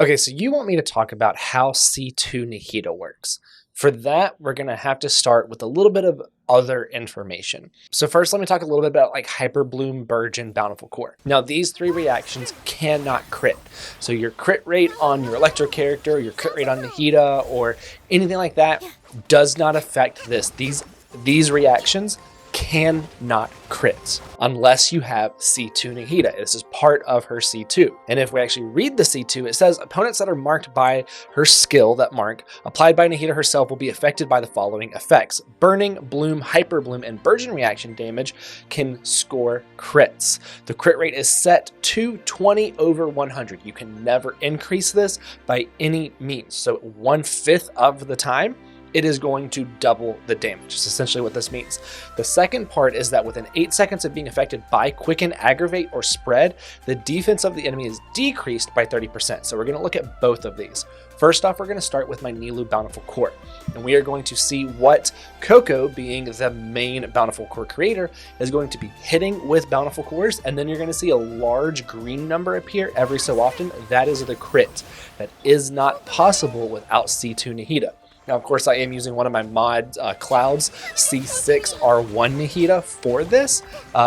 Okay, so you want me to talk about how C2 Nahida works. For that, we're going to have to start with a little bit of other information. So first, let me talk a little bit about like Hyper Bloom, Burgeon, Bountiful Core. Now, these three reactions cannot crit. So your crit rate on your Electro character, your crit rate on Nahida, or anything like that does not affect this. These reactions cannot crit unless you have C2 Nahida. This is part of her C2. And if we actually read the C2, it says opponents that are marked by her skill, that mark, applied by Nahida herself will be affected by the following effects. Burning, Bloom, Hyper Bloom, and Burgeon reaction damage can score crits. The crit rate is set to 20 over 100. You can never increase this by any means. So 1/5 of the time, it is going to double the damage. That's essentially what this means. The second part is that within 8 seconds of being affected by Quicken, Aggravate, or Spread, the defense of the enemy is decreased by 30%. So we're going to look at both of these. First off, we're going to start with my Nihlu Bountiful Core, and we are going to see what Coco, being the main Bountiful Core creator, is going to be hitting with Bountiful Cores, and then you're going to see a large green number appear every so often. That is the crit. That is not possible without C2 Nahida. Now, of course, I am using one of my mod Clouds C6 R1 Nahida for this,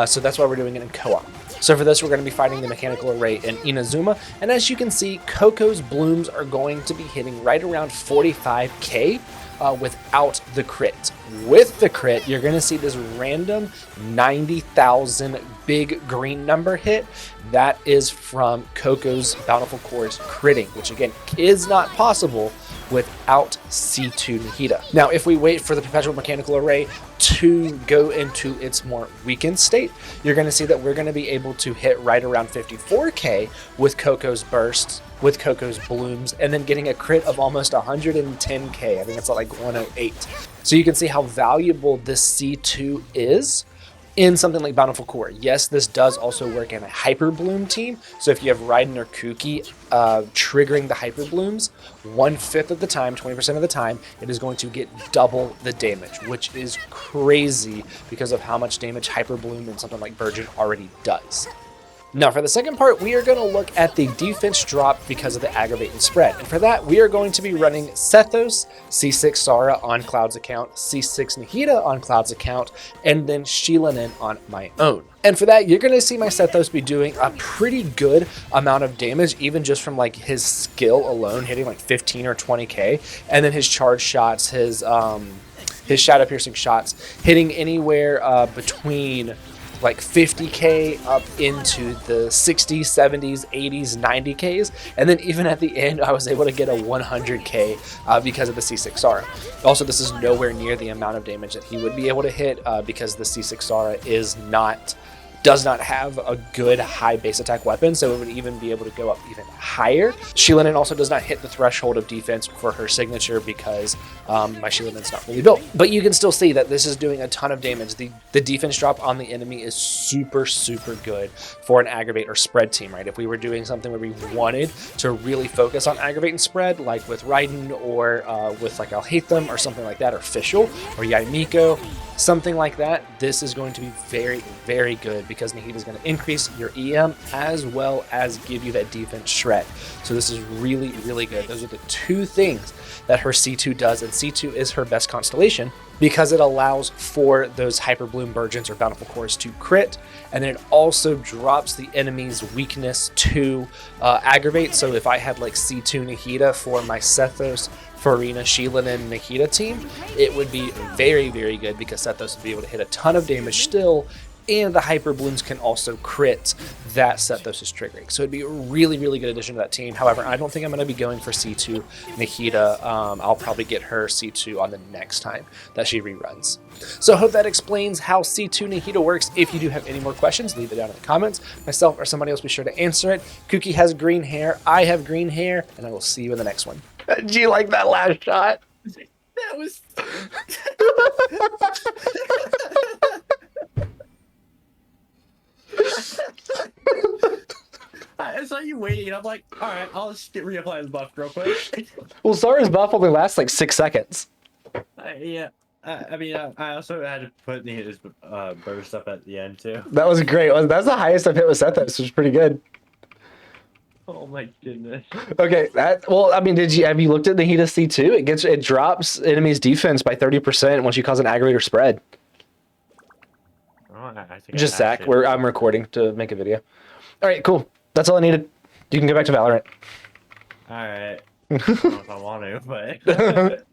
so that's why we're doing it in co-op. So for this, we're going to be fighting the Mechanical Array in Inazuma, and as you can see, Coco's blooms are going to be hitting right around 45k without the crit. With the crit, you're going to see this random 90,000 big green number hit. That is from Coco's Bountiful Cores critting, which again is not possible without C2 Nahida. Now, if we wait for the Perpetual Mechanical Array to go into its more weakened state, you're going to see that we're going to be able to hit right around 54k with Coco's bursts, with Coco's blooms, and then getting a crit of almost 110k. I think it's like 108. So you can see how valuable this C2 is in something like Bountiful Core. Yes, this does also work in a Hyper Bloom team. So if you have Raiden or Kuki triggering the Hyper Blooms, 1/5 of the time, 20% of the time, it is going to get double the damage, which is crazy because of how much damage Hyper Bloom and something like Burgeon already does. Now, for the second part, we are going to look at the defense drop because of the Aggravate and Spread. And for that, we are going to be running Sethos, C6 Sara on Cloud's account, C6 Nahida on Cloud's account, and then Sheilanen on my own. And for that, you're going to see my Sethos be doing a pretty good amount of damage, even just from like his skill alone, hitting like 15 or 20k, and then his charge shots, his shadow piercing shots, hitting anywhere between like 50k up into the 60s, 70s, 80s, 90ks, and then even at the end I was able to get a 100k because of the C6 Sara. Also, this is nowhere near the amount of damage that he would be able to hit because the C6 Sara does not have a good high base attack weapon, so it would even be able to go up even higher. Sheilanen also does not hit the threshold of defense for her signature because my Sheilanen's not fully built. But you can still see that this is doing a ton of damage. The defense drop on the enemy is super, super good for an Aggravate or Spread team, right? If we were doing something where we wanted to really focus on Aggravate and Spread, like with Raiden or with like Alhaitham or something like that, or Fischl or Yaimiko, something like that, this is going to be very, very good because Nahida is going to increase your EM as well as give you that defense shred. So this is really, really good. Those are the two things that her C2 does, and C2 is her best constellation because it allows for those Hyper Bloom Burgeons or Bountiful Cores to crit, and then it also drops the enemy's weakness to Aggravate. So if I had like C2 Nahida for my Sethos, Farina, Sheilanen, Nahida team, it would be very, very good because Sethos would be able to hit a ton of damage still, and the Hyper Blooms can also crit that Sethos is triggering. So it'd be a really, really good addition to that team. However, I don't think I'm going to be going for C2 Nahida. I'll probably get her C2 on the next time that she reruns. So I hope that explains how C2 Nahida works. If you do have any more questions, leave it down in the comments. Myself or somebody else, be sure to answer it. Kuki has green hair, I have green hair, and I will see you in the next one. Do you like that last shot? That was... I saw you waiting, and I'm like, all right, I'll just reapply this buff real quick. Well, Zara's buff only lasts like 6 seconds. Yeah. I mean, I also had to put his burst up at the end, too. That was great. That's the highest I've hit with Sethos, which is pretty good. Oh my goodness. Okay, I mean, have you looked at Nahida C2? It drops enemies' defense by 30% once you cause an aggravate or spread. Oh, I think Just I Zach, actually where I'm recording to make a video. All right, cool. That's all I needed. You can go back to Valorant. All right. I don't know if I want to, but